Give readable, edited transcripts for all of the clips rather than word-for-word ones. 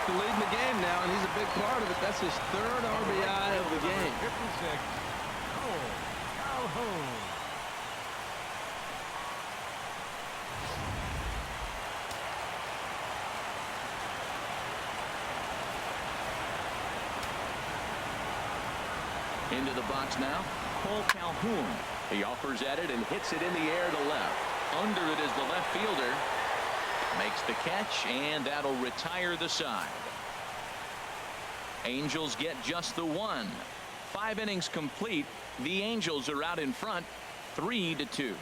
back to leading the game now, and he's a big part of it. That's his third RBI of the game. 56, Calhoun. Into the box now, Cole Calhoun. He offers at it and hits it in the air to left. Under it is the left fielder. Makes the catch, and that'll retire the side. Angels get just the one. 5 innings complete. The Angels are out in front, 3-2.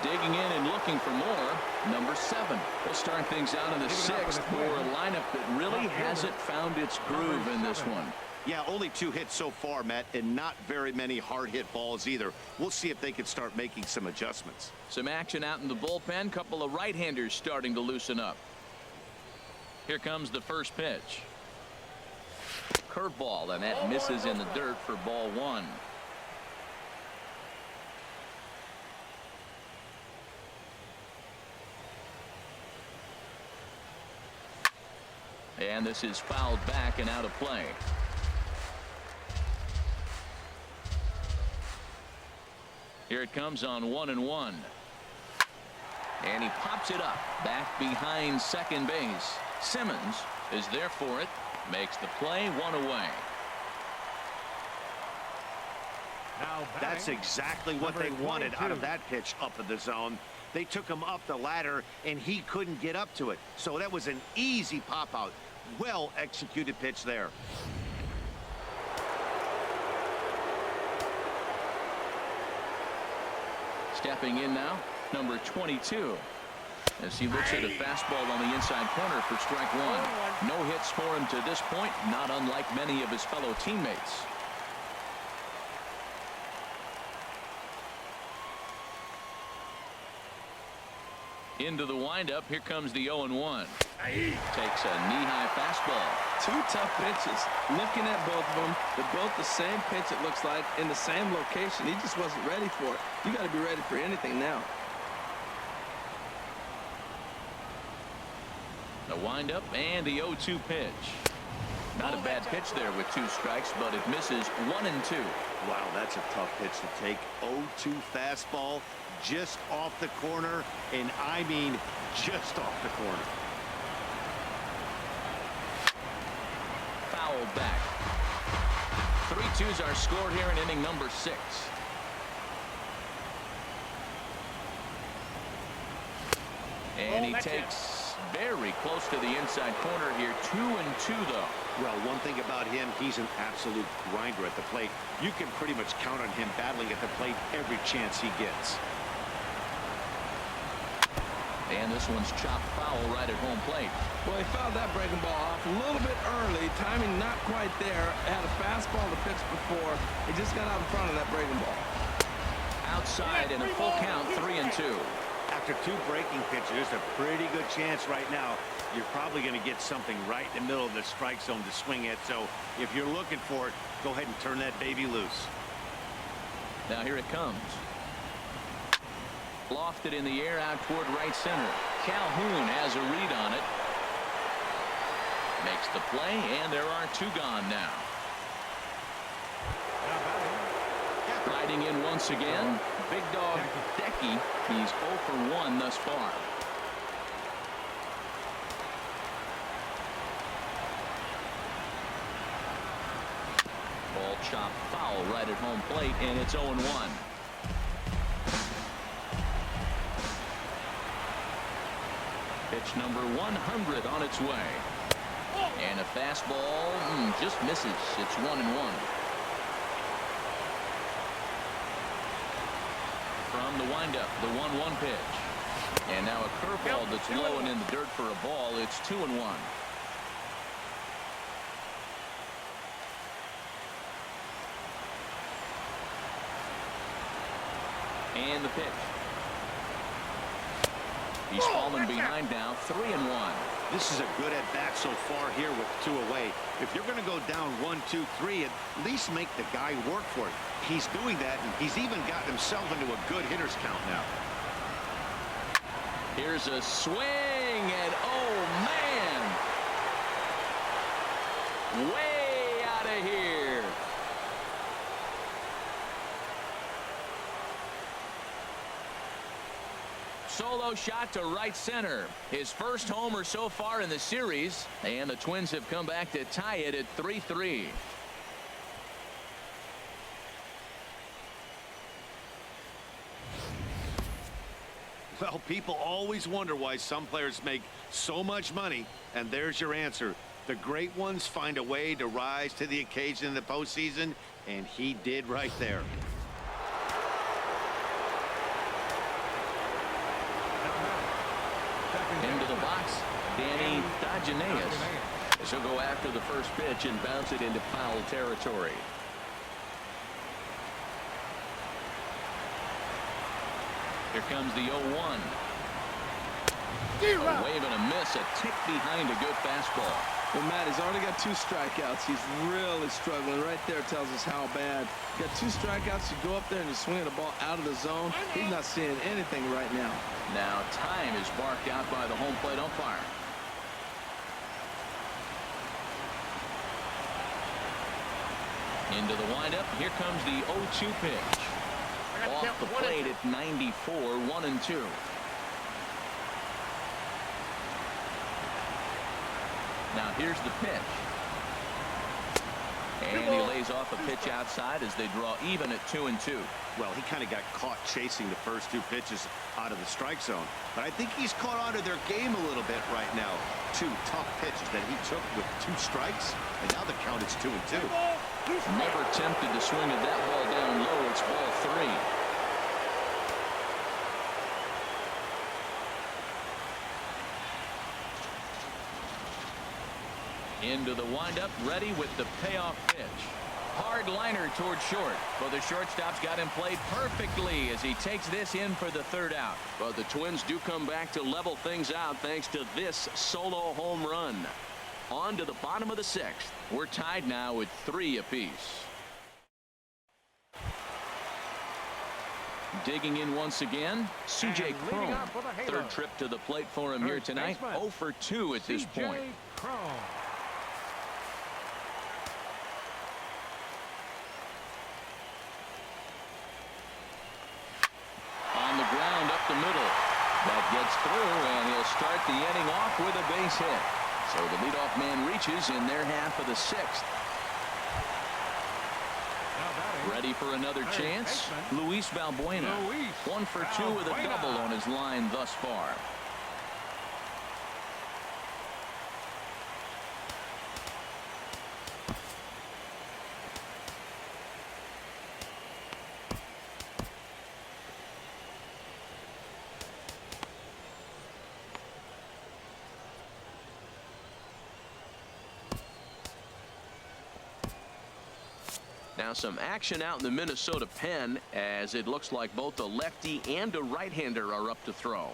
Digging in and looking for more, number 7. We'll start things out in the 6th for a lineup that really hasn't found its groove in this one. Yeah, only 2 hits so far, Matt, and not very many hard hit balls either. We'll see if they can start making some adjustments. Some action out in the bullpen. Couple of right-handers starting to loosen up. Here comes the first pitch. Curveball, and that misses in the dirt for ball 1. And this is fouled back and out of play. Here it comes on 1-1. And he pops it up back behind second base. Simmons is there for it. Makes the play, 1 away. That's exactly what they wanted out of that pitch up in the zone. They took him up the ladder, and he couldn't get up to it. So that was an easy pop out. Well executed pitch there. Stepping in now, number 22. As he looks at a fastball on the inside corner for strike 1. No hits for him to this point, not unlike many of his fellow teammates. Into the windup. Here comes the 0-1. Takes a knee-high fastball. 2 tough pitches. Looking at both of them, they're both the same pitch, it looks like, in the same location. He just wasn't ready for it. You got to be ready for anything now. The windup and the 0-2 pitch. Not a bad pitch there with 2 strikes, but it misses 1-2. Wow, that's a tough pitch to take. 0-2 fastball just off the corner, and I mean just off the corner. Foul back. 3-2s are scored here in inning number 6. And he takes very close to the inside corner here. 2-2 though. Well, one thing about him, he's an absolute grinder at the plate. You can pretty much count on him battling at the plate every chance he gets. And this one's chopped foul right at home plate. Well, he fouled that breaking ball off a little bit early. Timing not quite there. Had a fastball to pitch before. He just got out in front of that breaking ball. Outside in a full count, 3-2. After 2 breaking pitches, a pretty good chance right now. You're probably going to get something right in the middle of the strike zone to swing at. So if you're looking for it, go ahead and turn that baby loose. Now here it comes. Lofted in the air out toward right center. Calhoun has a read on it. Makes the play, and there are 2 gone now. Riding in once again, big dog Decky. He's 0 for 1 thus far. Ball chopped foul right at home plate, and it's 0-1. Pitch number 100 on its way. And a fastball just misses. It's 1-1. From the windup, the 1-1 pitch. And now a curveball that's low and in the dirt for a ball. It's 2-1. And the pitch. He's fallen behind now, 3-1. This is a good at-bat so far here with 2 away. If you're going to go down 1, 2, 3, at least make the guy work for it. He's doing that, and he's even gotten himself into a good hitter's count now. Here's a swing, and oh, man. Way out of here. Solo shot to right center. His first homer so far in the series, and the Twins have come back to tie it at 3-3. Well, people always wonder why some players make so much money, and there's your answer. The great ones find a way to rise to the occasion in the postseason, and he did right there. Into the box, Danny Dodgenaeus. She'll go after the first pitch and bounce it into foul territory. Here comes the 0-1. A wave and a miss, a tick behind a good fastball. Well, Matt, he's already got 2 strikeouts. He's really struggling. Right there tells us how bad. You got 2 strikeouts. You go up there and you swing the ball out of the zone. He's not seeing anything right now. Now time is barked out by the home plate umpire. Into the windup. Here comes the 0-2 pitch. Off the plate at 94, 1-2. Now here's the pitch. And he lays off a pitch outside as they draw even at 2-2. Well, he kind of got caught chasing the first 2 pitches out of the strike zone. But I think he's caught on to their game a little bit right now. 2 tough pitches that he took with 2 strikes, and now the count is 2-2. Never tempted to swing at that ball down low. It's ball 3. Into the windup, ready with the payoff pitch. Hard liner toward short. But the shortstop's got him played perfectly as he takes this in for the 3rd out. But the Twins do come back to level things out thanks to this solo home run. On to the bottom of the 6th. We're tied now at 3 apiece. Digging in once again, C.J. Cron. 3rd trip to the plate for him here tonight. 0 for 2 at this point. On the ground up the middle. That gets through, and he'll start the inning off with a base hit. So the leadoff man reaches in their half of the 6th. Ready for another chance? Luis Valbuena. 1 for 2 with a double on his line thus far. Now some action out in the Minnesota pen as it looks like both a lefty and a right-hander are up to throw.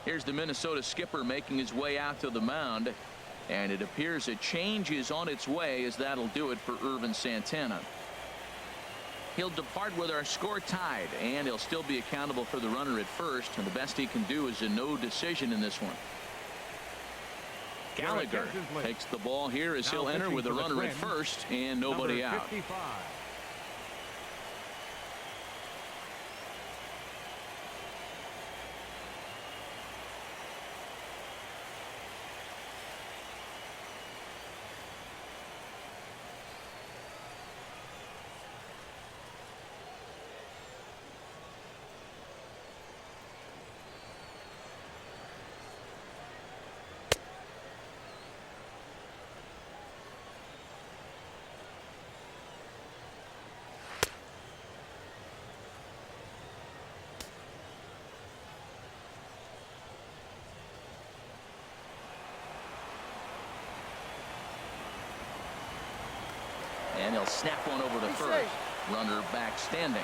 Here's the Minnesota skipper making his way out to the mound, and it appears a change is on its way as that'll do it for Irvin Santana. He'll depart with our score tied, and he'll still be accountable for the runner at first, and the best he can do is a no decision in this one. Gallagher takes the ball here as he'll enter with a runner at first and nobody out. And he'll snap one over to first. Runner back standing.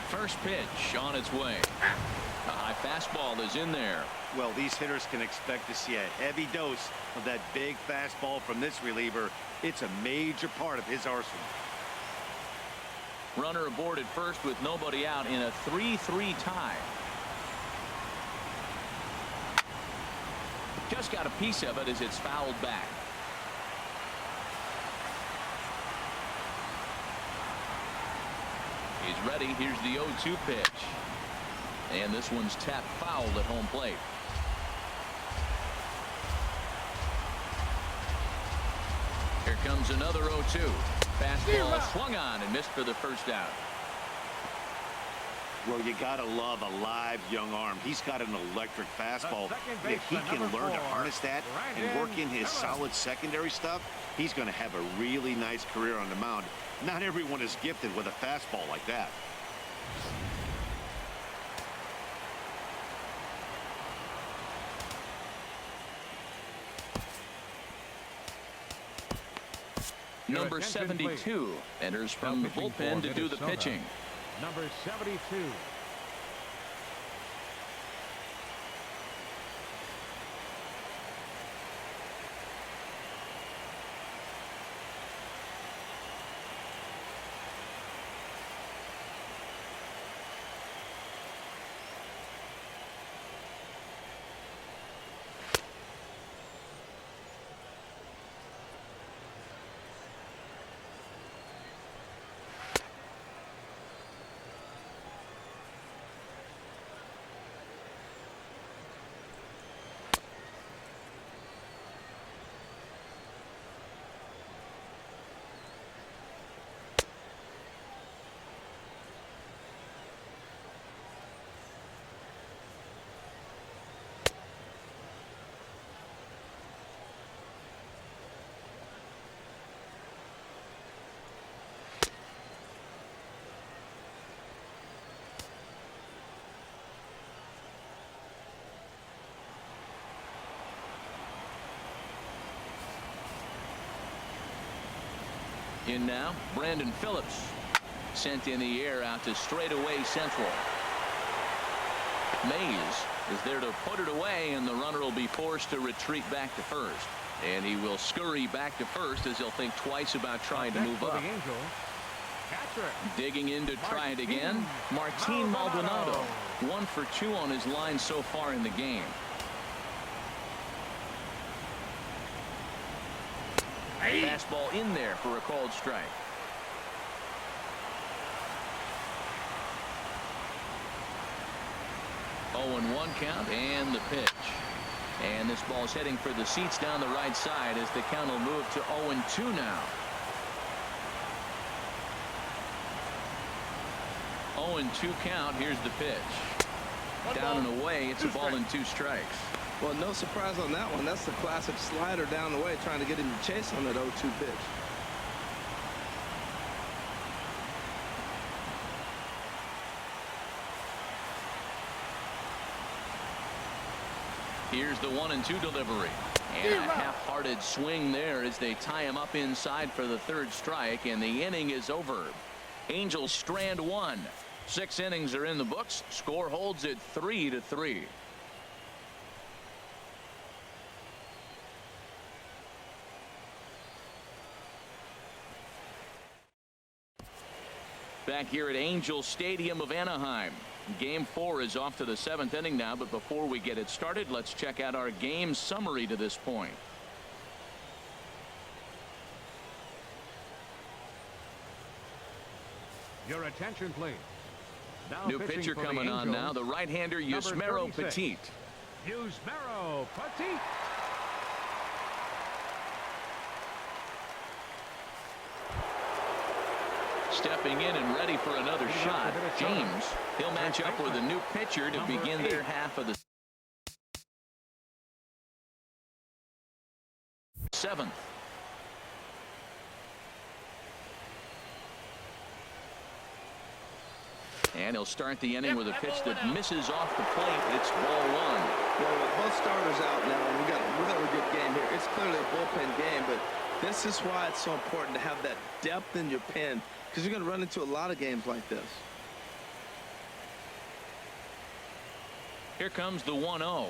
First pitch on its way. A high fastball is in there. Well, these hitters can expect to see a heavy dose of that big fastball from this reliever. It's a major part of his arsenal. Runner aboard at first with nobody out in a 3-3 tie. Just got a piece of it as it's fouled back. He's ready. Here's the 0-2 pitch. And this one's tapped foul at home plate. Here comes another 0-2. Fastball swung on and missed for the first out. Well, you gotta love a live young arm. He's got an electric fastball. If he can learn to harness that and work in his solid secondary stuff, he's going to have a really nice career on the mound. Not everyone is gifted with a fastball like that. Number 72 enters from the bullpen to do the pitching. Number 72. In now, Brandon Phillips. Sent in the air out to straightaway central. Mays is there to put it away, and the runner will be forced to retreat back to first. And he will scurry back to first as he'll think twice about trying to move up. Digging in to try it again, Martin Maldonado. 1 for 2 on his line so far in the game. Fastball in there for a called strike. Oh, and 1 count and the pitch. And this ball's heading for the seats down the right side as the count will move to 0-2 now. 0-2 count. Here's the pitch. Down and away. It's a ball and 2 strikes. Well, no surprise on that one. That's the classic slider down the way, trying to get him to chase on that 0-2 pitch. Here's the 1-2 delivery. And a half-hearted swing there as they tie him up inside for the 3rd strike, and the inning is over. Angels strand 1. 6 innings are in the books. Score holds at 3-3. Back here at Angel Stadium of Anaheim. Game 4 is off to the 7th inning now, but before we get it started, let's check out our game summary to this point. Your attention, please. Now New pitcher coming on now, the right-hander Yusmeiro Petit. Yusmeiro Petit. Stepping in and ready for another shot. James, he'll match up with a new pitcher to begin their half of the 7th. And he'll start the inning with a pitch that misses off the plate. It's ball 1. Well, with both starters out now, we got a really good game here. It's clearly a bullpen game, but this is why it's so important to have that depth in your pen, because you're going to run into a lot of games like this. Here comes the 1-0.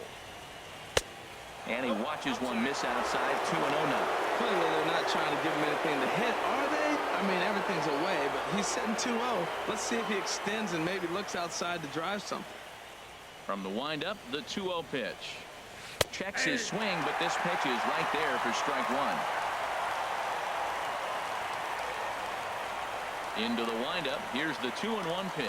And he watches one miss outside. 2-0 now. Clearly, they're not trying to give him anything to hit, are they? I mean, everything's away, but he's sitting 2-0. Let's see if he extends and maybe looks outside to drive something. From the windup, the 2-0 pitch. Checks his swing, but this pitch is right there for strike one. Into the windup. Here's the 2-1 pitch.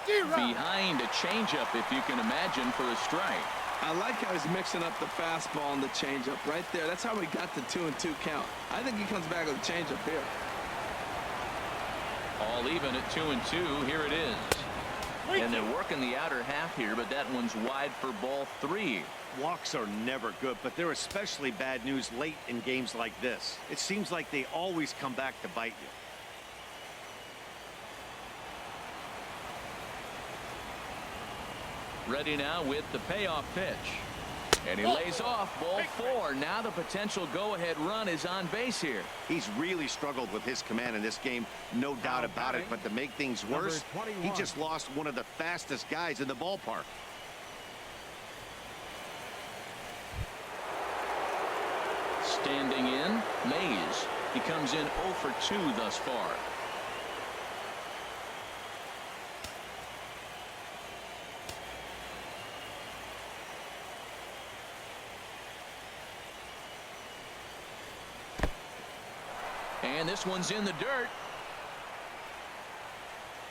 Behind a changeup, if you can imagine, for a strike. I like how he's mixing up the fastball and the changeup right there. That's how we got the 2-2 count. I think he comes back with a changeup here. All even at 2-2. Here it is. And they're working the outer half here, but that one's wide for ball 3. Walks are never good, but they're especially bad news late in games like this. It seems like they always come back to bite you. Ready now with the payoff pitch. And he lays off ball 4. Now the potential go-ahead run is on base here. He's really struggled with his command in this game, no doubt about it. But to make things worse, he just lost one of the fastest guys in the ballpark. Standing in, Mays. He comes in 0 for 2 thus far. And this one's in the dirt.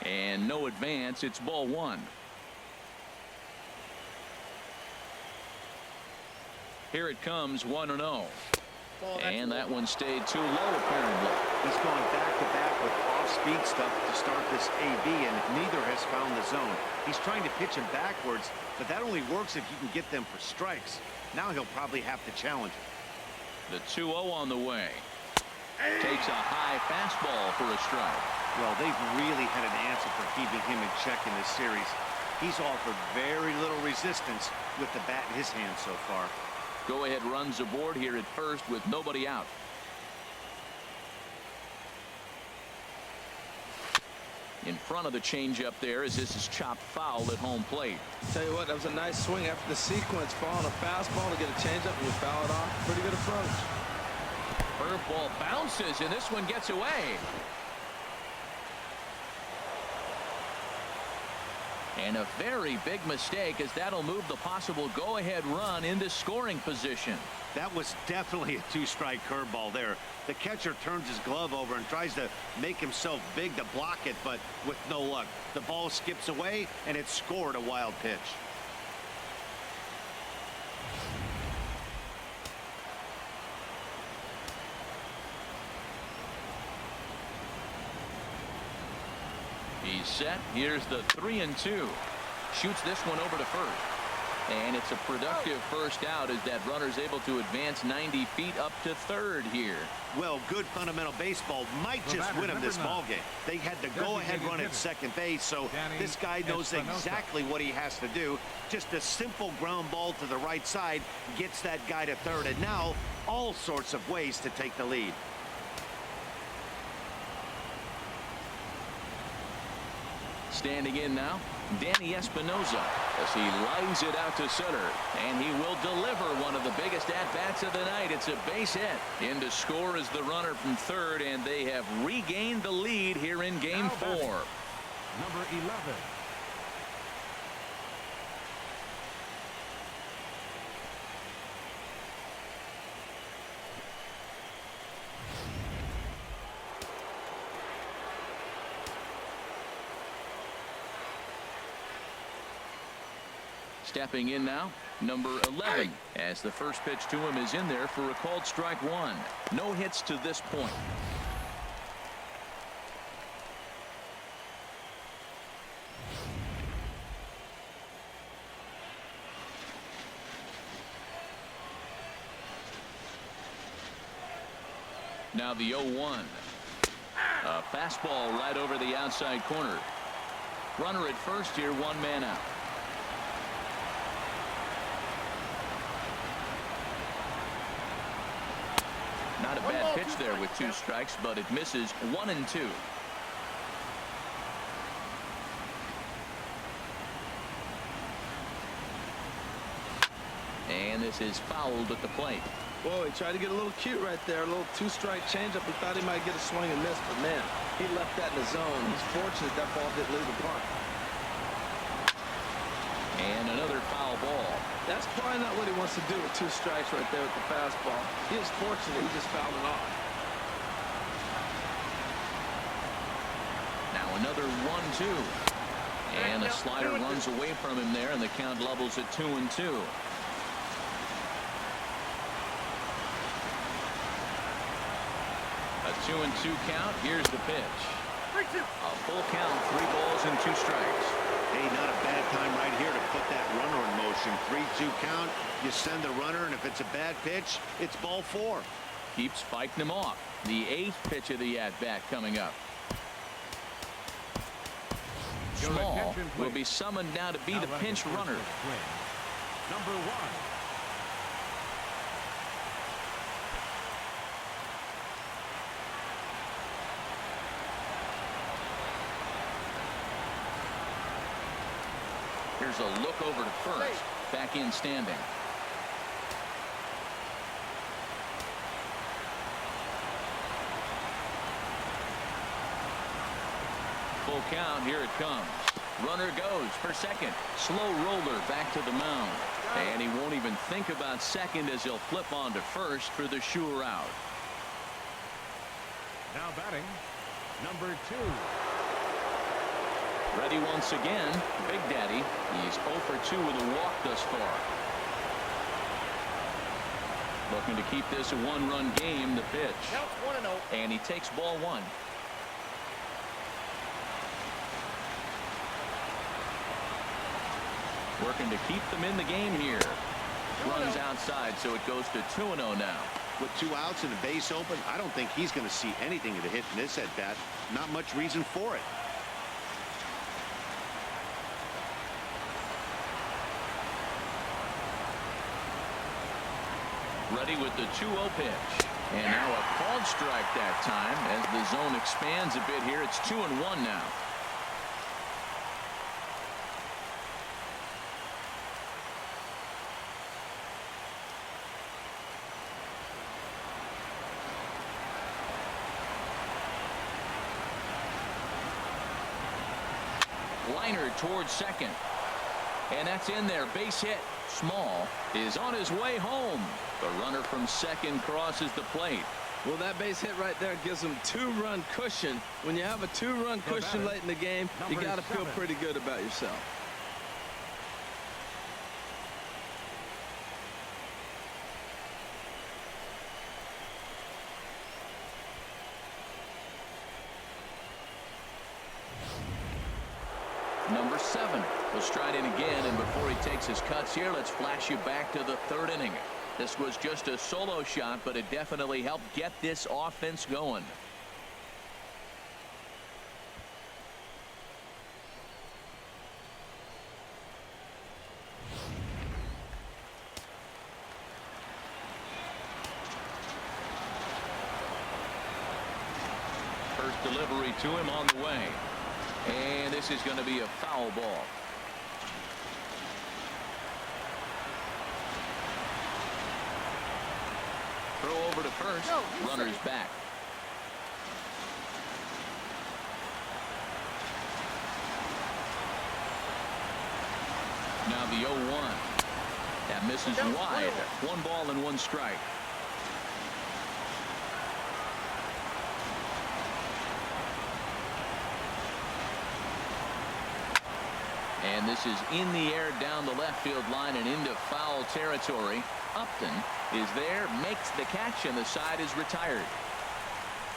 And no advance. It's ball 1. Here it comes, 1-0. And that one stayed too low, apparently. He's going back-to-back with off-speed stuff to start this AB, and neither has found the zone. He's trying to pitch him backwards, but that only works if you can get them for strikes. Now he'll probably have to challenge him. The 2-0 on the way. Takes a high fastball for a strike. Well, they've really had an answer for keeping him in check in this series. He's offered very little resistance with the bat in his hand so far. Go-ahead runs aboard here at first with nobody out. In front of the changeup there as this is chopped foul at home plate. Tell you what, that was a nice swing after the sequence. Following a fastball to get a changeup and you foul it off. Pretty good approach. Curveball bounces, and this one gets away. And a very big mistake, as that'll move the possible go-ahead run into scoring position. That was definitely a 2-strike curveball there. The catcher turns his glove over and tries to make himself big to block it, but with no luck. The ball skips away, and it scored a wild pitch. He's set. Here's the 3-2. Shoots this one over to first. And it's a productive first out as that runner's able to advance 90 feet up to third here. Well, good fundamental baseball might just win him this ball game. They had the go-ahead run at second base, so this guy knows exactly what he has to do. Just a simple ground ball to the right side gets that guy to third, and now all sorts of ways to take the lead. Standing in now, Danny Espinosa, as he lines it out to center, and he will deliver one of the biggest at-bats of the night. It's a base hit. In to score is the runner from third, and they have regained the lead here in game 4. Number 11. Stepping in now, number 11, as the first pitch to him is in there for a called strike 1. No hits to this point. Now the 0-1. A fastball right over the outside corner. Runner at first here, 1 man out. Not a bad pitch there with 2 strikes, but it misses 1-2. And this is fouled at the plate. Whoa, he tried to get a little cute right there. A little two-strike changeup. He thought he might get a swing and miss, but man, he left that in the zone. He's fortunate that ball didn't leave the park. And another foul ball. That's probably not what he wants to do with 2 strikes right there with the fastball. He is fortunate he just fouled it off. Now another 1-2. And the slider runs away from him there, and the count levels at 2-2. A 2-2 count. Here's the pitch. A full count, 3 balls and 2 strikes. Hey, not a bad time right here to put that runner in motion. 3-2 count. You send the runner, and if it's a bad pitch, it's ball 4. Keeps fighting him off. The 8th pitch of the at-bat coming up. Small will be summoned now to be the pinch runner. Number 1. Here's a look over to first. Back in standing. Full count. Here it comes. Runner goes for second. Slow roller back to the mound. And he won't even think about second as he'll flip on to first for the sure out. Now batting, number 2. Ready once again. Big Daddy. He's 0 for 2 with a walk thus far. Looking to keep this a 1-run game. The pitch. And he takes ball 1. Working to keep them in the game here. Runs outside, so it goes to 2-0 now. With 2 outs and a base open, I don't think he's going to see anything of the hit in this at bat. Not much reason for it. Ready with the 2-0 pitch. And now a called strike that time as the zone expands a bit here. It's 2-1 now. Liner towards second. And that's in there. Base hit. Small is on his way home. The runner from second crosses the plate. Well, that base hit right there gives him 2-run cushion. When you have a 2-run cushion late in the game, you got to feel pretty good about yourself. Number 7 will stride in again, and before he takes his cuts here, let's flash you back to the 3rd inning. This was just a solo shot, but it definitely helped get this offense going. First delivery to him on the way. And this is going to be a foul ball. Throw over to first. Runner's back. Now the 0-1. That misses wide. 1 ball and 1 strike. And this is in the air down the left field line and into foul territory. Upton is there, makes the catch, and the side is retired.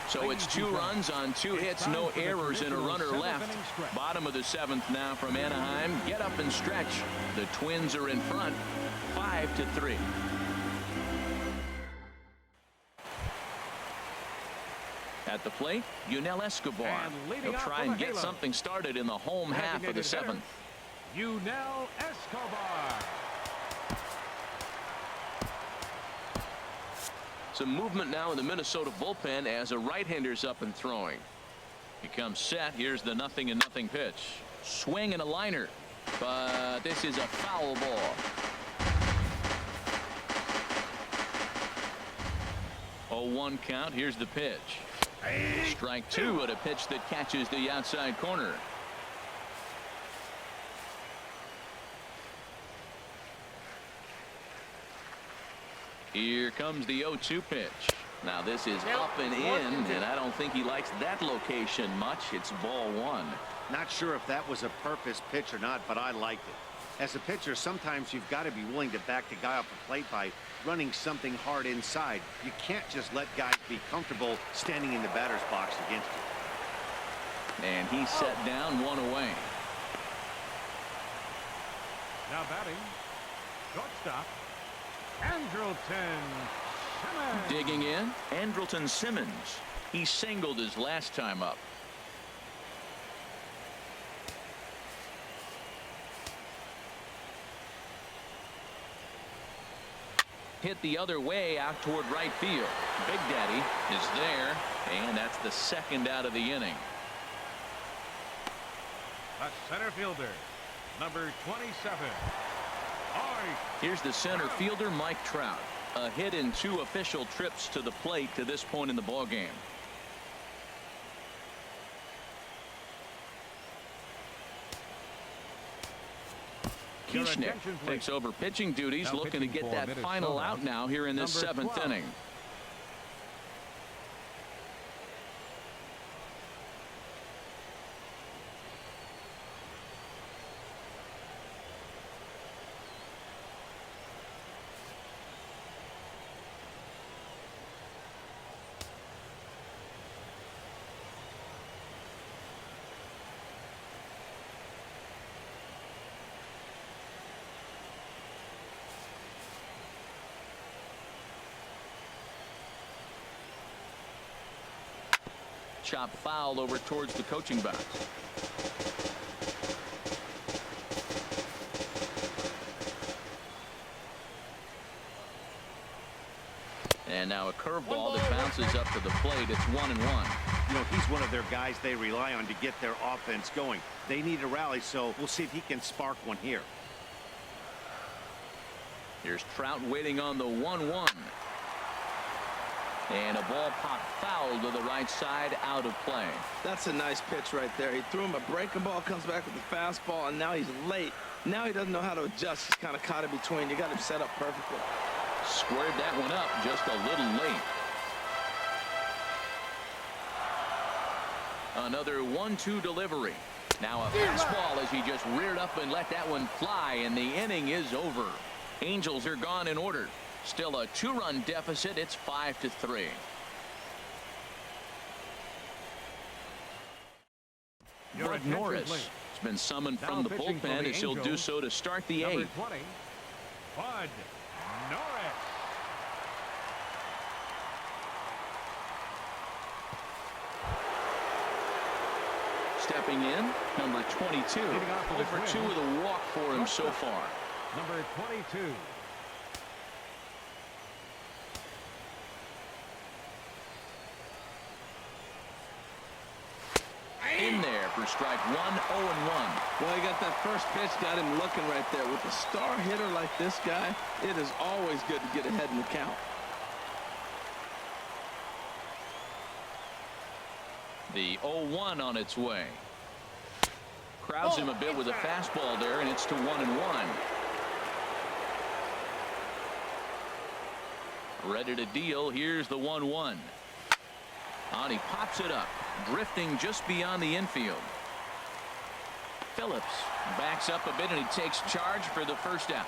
So it's 2 runs on 2 hits, no errors, and a runner left. Bottom of the 7th now from Anaheim. Get up and stretch. The Twins are in front, 5-3. At the plate, Yunel Escobar. He'll try and get something started in the home half of the 7th. Yunel Escobar. Some movement now in the Minnesota bullpen as a right-hander's up and throwing. He comes set. Here's the 0-0 pitch. Swing and a liner. But this is a foul ball. 0-1 count. Here's the pitch. Strike two at a pitch that catches the outside corner. Here comes the 0-2 pitch. Now this is up and in, and I don't think he likes that location much. It's ball one. Not sure if that was a purpose pitch or not, but I liked it. As a pitcher, sometimes you've got to be willing to back the guy off the plate by running something hard inside. You can't just let guys be comfortable standing in the batter's box against you. And he's set down, one away. Now batting, shortstop, Andrelton Simmons. Digging in, Andrelton Simmons. He singled his last time up. Hit the other way out toward right field. Big Daddy is there, and that's the second out of the inning. The center fielder, number 27. Here's the center fielder, Mike Trout. A hit in 2 official trips to the plate to this point in the ball game. Kieschnick takes over pitching duties, looking to get that final out now here in this 7th inning. Chop foul over towards the coaching box. And now a curveball that bounces up to the plate. It's 1-1. You know, he's one of their guys they rely on to get their offense going. They need a rally, so we'll see if he can spark one here. Here's Trout waiting on the 1-1. And a ball popped foul to the right side, out of play. That's a nice pitch right there. He threw him a breaking ball, comes back with the fastball, and now he's late. Now he doesn't know how to adjust. He's kind of caught in between. You got him set up perfectly. Squared that one up just a little late. Another 1-2 delivery. Now a fastball as he just reared up and let that one fly, and the inning is over. Angels are gone in order. Still a 2-run deficit. It's 5-3. Bud Norris has been summoned from the bullpen as he'll do so to start the 8th. Number 20, Bud Norris. Stepping in, number 22. Over 2 with a walk for him so far. Number 22. In there for strike 1, 0-1. Well, he got that first pitch, got him looking right there. With a star hitter like this guy, it is always good to get ahead in the count. The 0-1 on its way. Crowds him a bit with a fastball there, and it's to 1-1. Ready to deal. Here's the 1-1. And he pops it up, drifting just beyond the infield. Phillips backs up a bit, and he takes charge for the first out.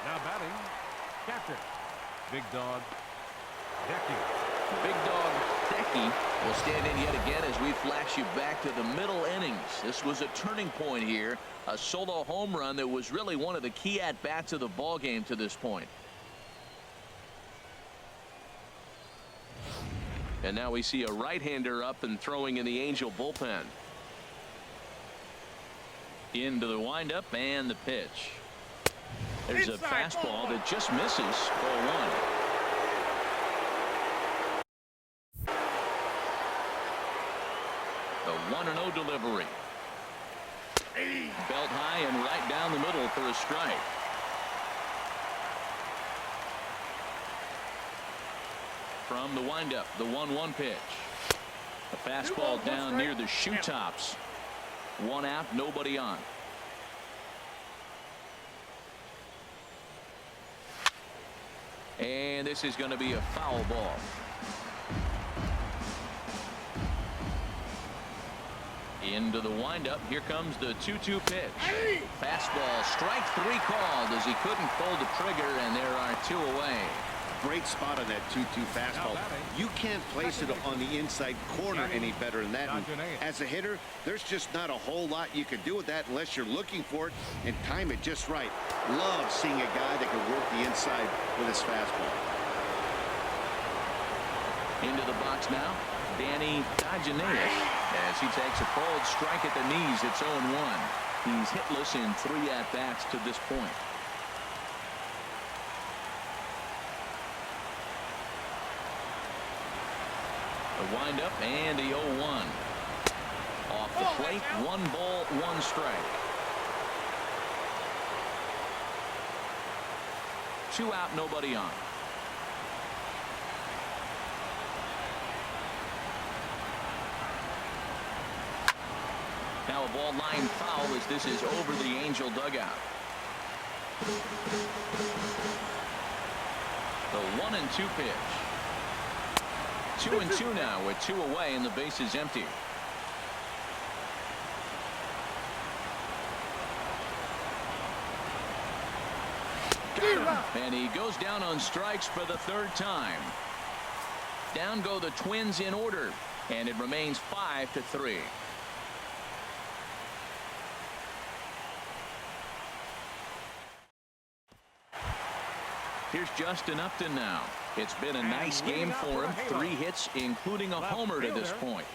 Now batting, catcher, Big Dog Decky. Big Dog Decky will stand in yet again as we flash you back to the middle innings. This was a turning point here, a solo home run that was really one of the key at-bats of the ball game to this point. And now we see a right-hander up and throwing in the Angel bullpen. Into the windup and the pitch. There's a fastball that just misses. 0-1. The 1-0 delivery. Belt high and right down the middle for a strike. from the windup, the 1-1 pitch. A fastball down near the shoe tops. One out, nobody on. And this is going to be a foul ball. Into the windup. Here comes the 2-2 pitch. Fastball, strike 3 called as he couldn't pull the trigger, and there are 2 away. Great spot on that 2-2 fastball. You can't place it on the inside corner any better than that. And as a hitter, there's just not a whole lot you can do with that unless you're looking for it and time it just right. Love seeing a guy that can work the inside with his fastball. Into the box now, Danny Dodgenaeus, as he takes a called strike at the knees. It's 0-1. He's hitless in 3 at-bats to this point. The windup and the 0-1. Off the plate, 1 ball, 1 strike. 2 out, nobody on. Now a ball line foul as this is over the Angel dugout. The 1-2 pitch. 2-2 now with 2 away and the base is empty. And he goes down on strikes for the 3rd time. Down go the Twins in order, and it remains 5-3. Here's Justin Upton now. It's been a nice game for him. 3 hits, including a homer to this point.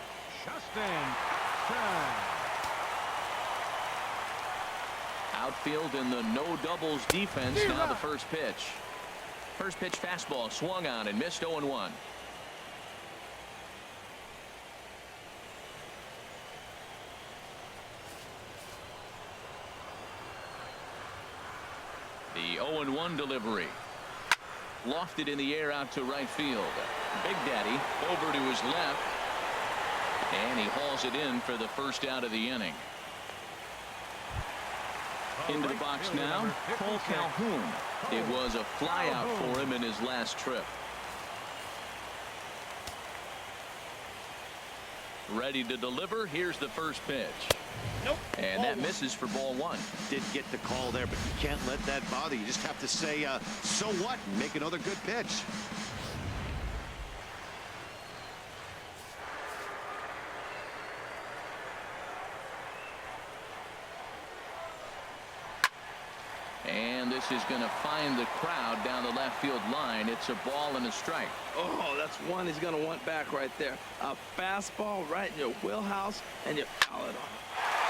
Outfield in the no doubles defense. Now the first pitch. First pitch fastball swung on and missed. 0-1. The 0-1 delivery. Lofted in the air out to right field. Big Daddy over to his left. And he hauls it in for the first out of the inning. Into the box now, Cole Calhoun. It was a flyout for him in his last trip. Ready to deliver. Here's the first pitch. And that misses for ball 1. Did get the call there, but you can't let that bother you. Just have to say, so what? And make another good pitch. And this is going to find the crowd down the left field line. It's a ball and a strike. Oh, that's one he's going to want back right there. A fastball right in your wheelhouse, and you foul it off.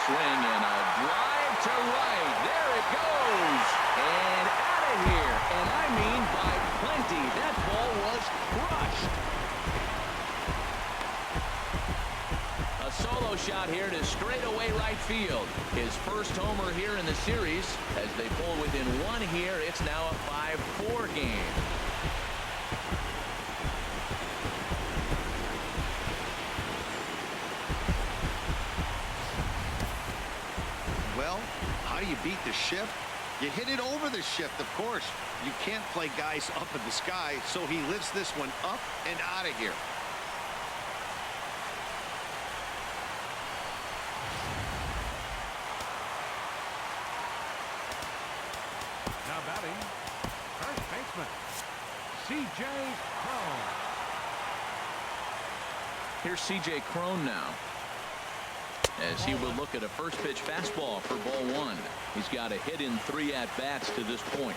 Swing and a drive to right. There it goes. And out of here. And I mean by plenty. That ball was crushed. A solo shot here to straightaway right field. His first homer here in the series. As they pull within 1 here, it's now a 5-4 game. Well, how do you beat the shift? You hit it over the shift, of course. You can't play guys up in the sky, so he lifts this one up and out of here. Now batting, first baseman, C.J. Cron. Here's C.J. Cron now, as he will look at a first pitch fastball for ball 1. He's got a hit in 3 at-bats to this point.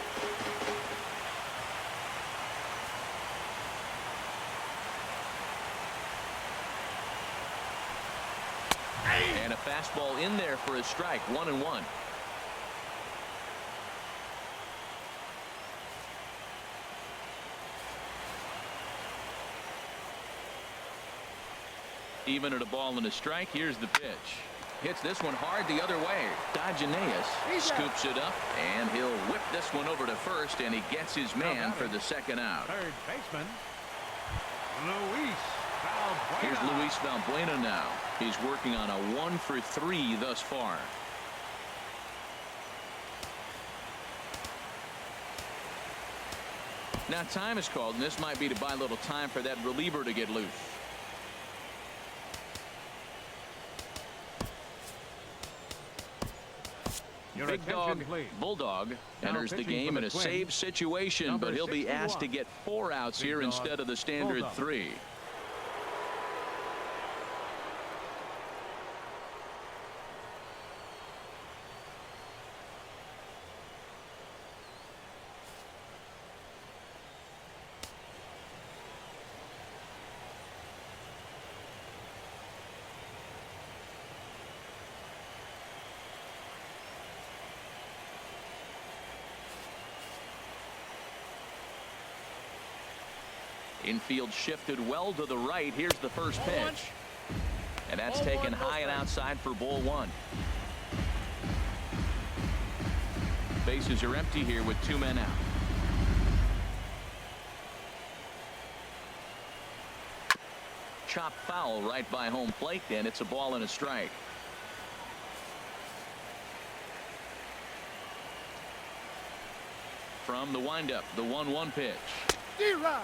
And a fastball in there for a strike. 1-1. Even at a ball and a strike. Here's the pitch. Hits this one hard the other way. Dodgenaeus scoops it up, and he'll whip this one over to first, and he gets his man for the second out. Third baseman, Luis Valbuena. Here's Luis Valbuena now. He's working on a 1 for 3 thus far. Now time is called, and this might be to buy a little time for that reliever to get loose. Your Big dog attention, please. Bulldog Now enters the pitching game for in the a Twins, save situation, number but he'll be 61. asked to get 4 outs Big here dog instead of the standard Bulldog. 3. Infield shifted well to the right. Here's the first pitch. And that's taken high and outside for ball 1. Bases are empty here with 2 men out. Chop foul right by home plate, and it's a ball and a strike. From the windup, the 1-1 pitch.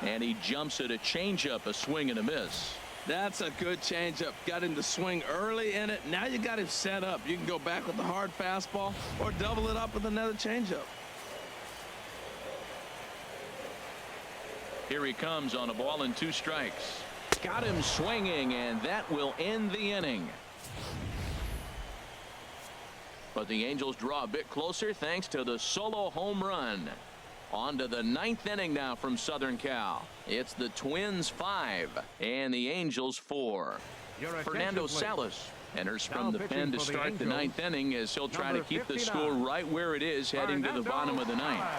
And he jumps at a changeup, a swing and a miss. That's a good changeup. Got him to swing early in it. Now you got him set up. You can go back with the hard fastball or double it up with another changeup. Here he comes on a ball and 2 strikes. Got him swinging, and that will end the inning. But the Angels draw a bit closer thanks to the solo home run. On to the 9th inning now from Southern Cal. It's the Twins 5 and the Angels 4. Fernando Salas enters from the pen to start the 9th inning as he'll try to keep the score right where it is heading to the bottom of the 9th.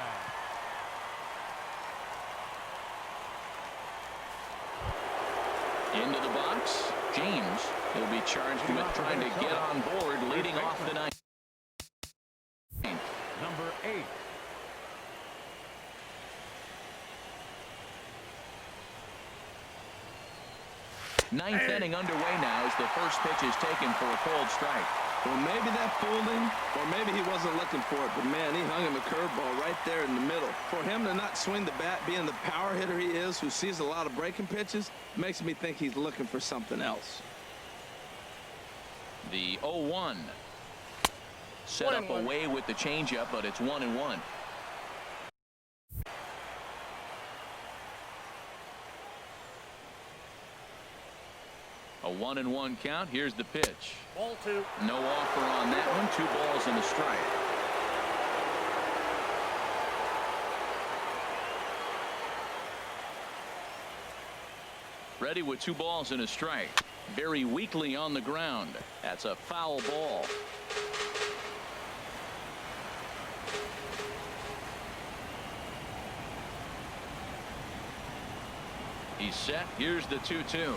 Into the box, James will be charged with trying to get on board leading off the 9th. Number 8. Ninth inning underway now as the first pitch is taken for a cold strike. Well, maybe that fooled him, or maybe he wasn't looking for it, but man, he hung him a curveball right there in the middle. For him to not swing the bat, being the power hitter he is, who sees a lot of breaking pitches, makes me think he's looking for something else. The 0-1 set up away with the changeup, but it's 1-1. A 1-1 count. Here's the pitch. Ball 2. No offer on that one. 2 balls and a strike. Ready with 2 balls and a strike. Very weakly on the ground. That's a foul ball. He's set. Here's the 2-2.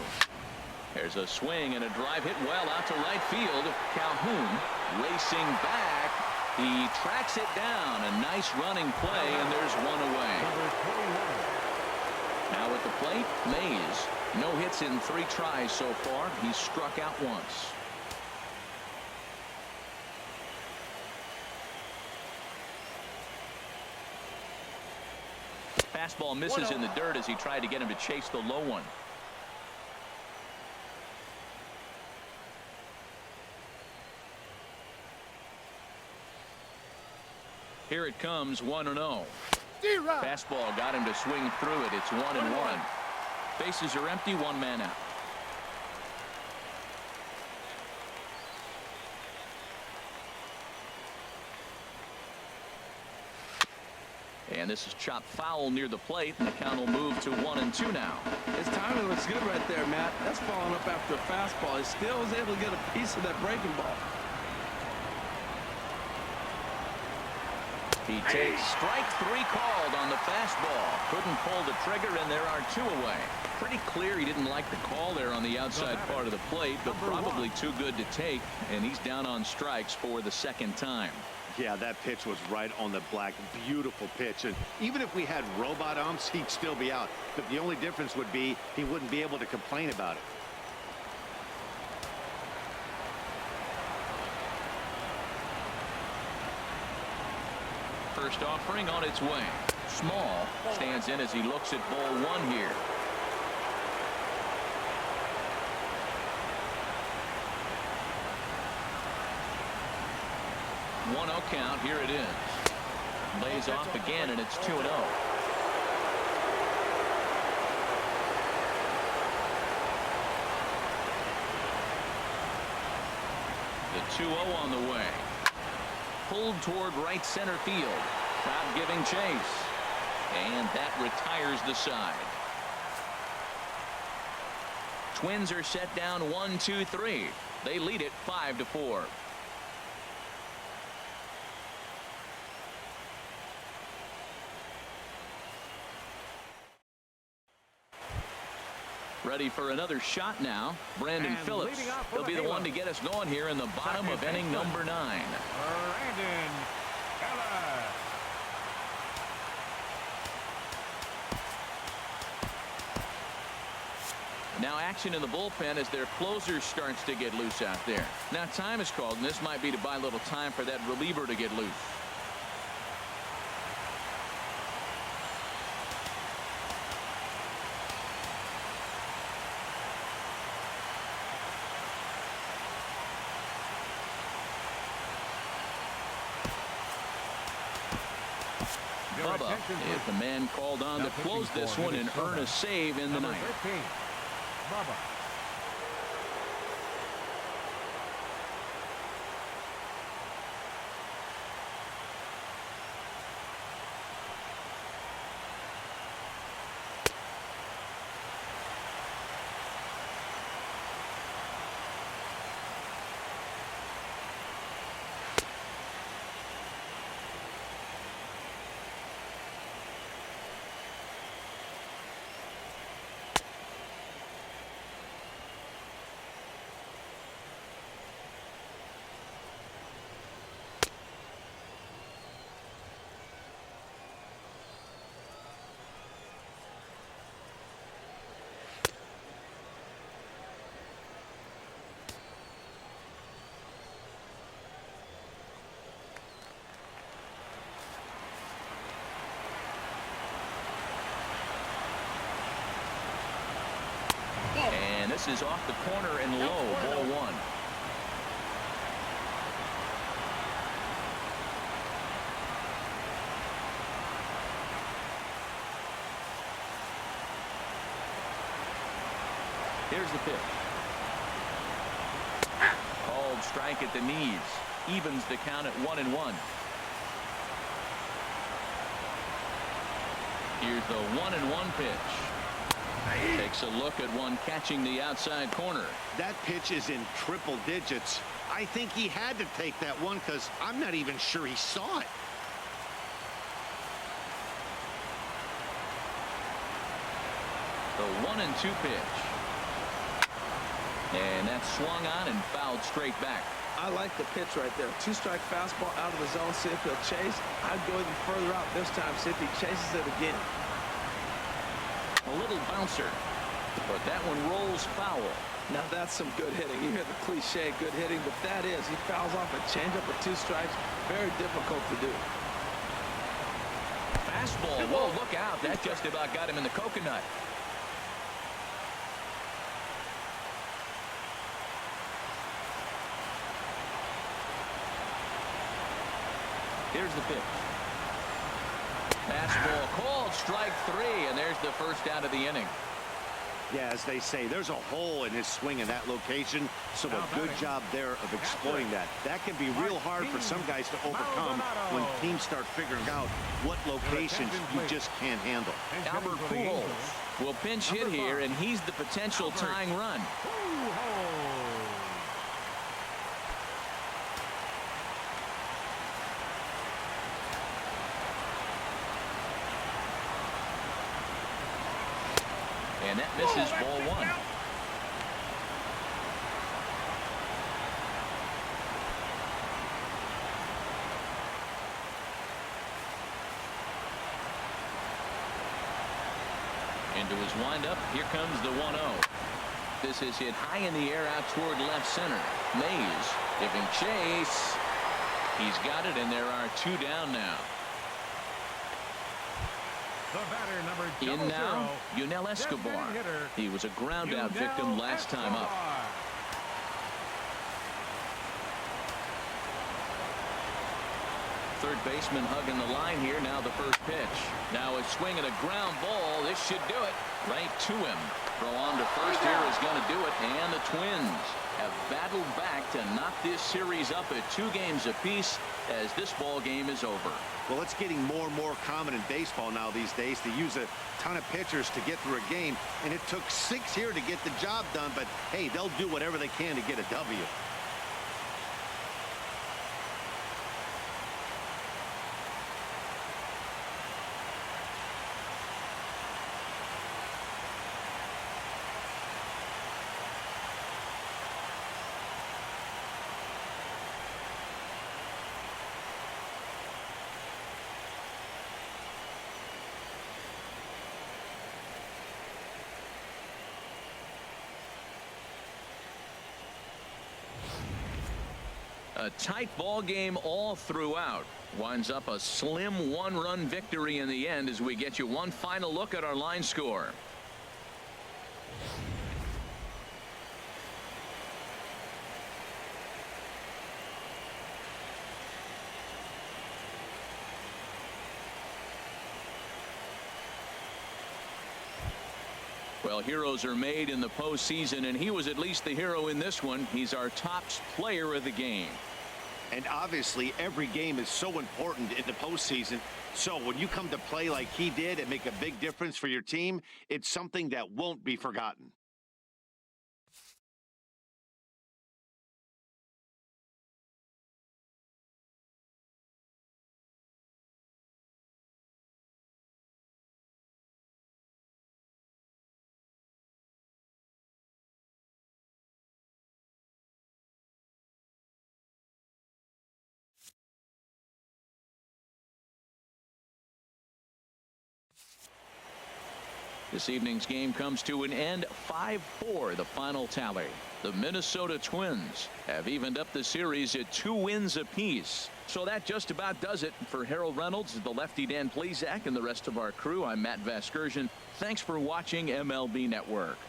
There's a swing and a drive hit well out to right field. Calhoun racing back. He tracks it down. A nice running play, and there's 1 away. Now at the plate, Mays. No hits in 3 tries so far. He's struck out once. Fastball misses in the dirt as he tried to get him to chase the low one. Here it comes, 1-0. Fastball got him to swing through it. It's 1-1. Bases are empty, 1 man out. And this is chopped foul near the plate, and the count will move to 1-2 now. His timing looks good right there, Matt. That's falling up after a fastball. He still was able to get a piece of that breaking ball. He takes strike 3 called on the fastball. Couldn't pull the trigger, and there are 2 away. Pretty clear he didn't like the call there on the outside part of the plate, but probably too good to take, and he's down on strikes for the 2nd time. Yeah, that pitch was right on the black. Beautiful pitch. And even if we had robot umps, he'd still be out. But the only difference would be he wouldn't be able to complain about it. First offering on its way. Small stands in as he looks at ball 1 here. 1-0 count. Here it is. Lays off again, and it's 2-0. The 2-0 on the way. Pulled toward right center field. Crowd giving chase. And that retires the side. Twins are set down 1-2-3. They lead it 5-4. Ready for another shot now. Brandon Phillips. He'll be the one to get us going here in the bottom of inning number 9. Brandon Phillips. Now action in the bullpen as their closer starts to get loose out there. Now time is called, and this might be to buy a little time for that reliever to get loose. Bubba is the man called on to close this one and earn a save in the ninth. Bubba. And this is off the corner and low. Ball 1. Here's the pitch. Called strike at the knees. Evens the count at 1-1. Here's the 1-1 pitch. Takes a look at one catching the outside corner. That pitch is in triple digits. I think he had to take that one because I'm not even sure he saw it. The 1-2 pitch. And that's swung on and fouled straight back. I like the pitch right there. 2-strike fastball out of the zone. See if he'll chase. I'd go even further out this time. See if he chases it again. A little bouncer, but that one rolls foul. Now that's some good hitting. You hear the cliche good hitting, but that is. He fouls off a changeup with 2 strikes. Very difficult to do. Fastball. Whoa, look out. That just about got him in the coconut. Here's the pitch. Fastball called strike 3, and there's the first out of the inning. Yeah, as they say, there's a hole in his swing in that location, so a good job there of exploiting that. That can be real hard for some guys to overcome when teams start figuring out what locations you just can't handle. Albert Pujols will pinch hit here, and he's the potential tying run. And that misses ball one. Into his windup. Here comes the 1-0. This is hit high in the air out toward left center. Mays giving chase. He's got it, and there are 2 down now. The batter, number In now, Yunel Escobar. He was a ground out victim last time up. Third baseman hugging the line here. Now the first pitch. Now a swing and a ground ball. This should do it. Right to him. Throw on to first here is going to do it. And the Twins have battled back to knock this series up at 2 games apiece as this ball game is over. Well, it's getting more and more common in baseball now these days to use a ton of pitchers to get through a game. And it took 6 here to get the job done. But, hey, they'll do whatever they can to get a W. A tight ball game all throughout. Winds up a slim 1-run victory in the end as we get you one final look at our line score. Well, heroes are made in the postseason, and he was at least the hero in this one. He's our top player of the game. And obviously, every game is so important in the postseason. So when you come to play like he did and make a big difference for your team, it's something that won't be forgotten. This evening's game comes to an end 5-4 the final tally. The Minnesota Twins have evened up the series at 2 wins apiece. So that just about does it for Harold Reynolds, the lefty Dan Plezak, and the rest of our crew. I'm Matt Vasgersian. Thanks for watching MLB Network.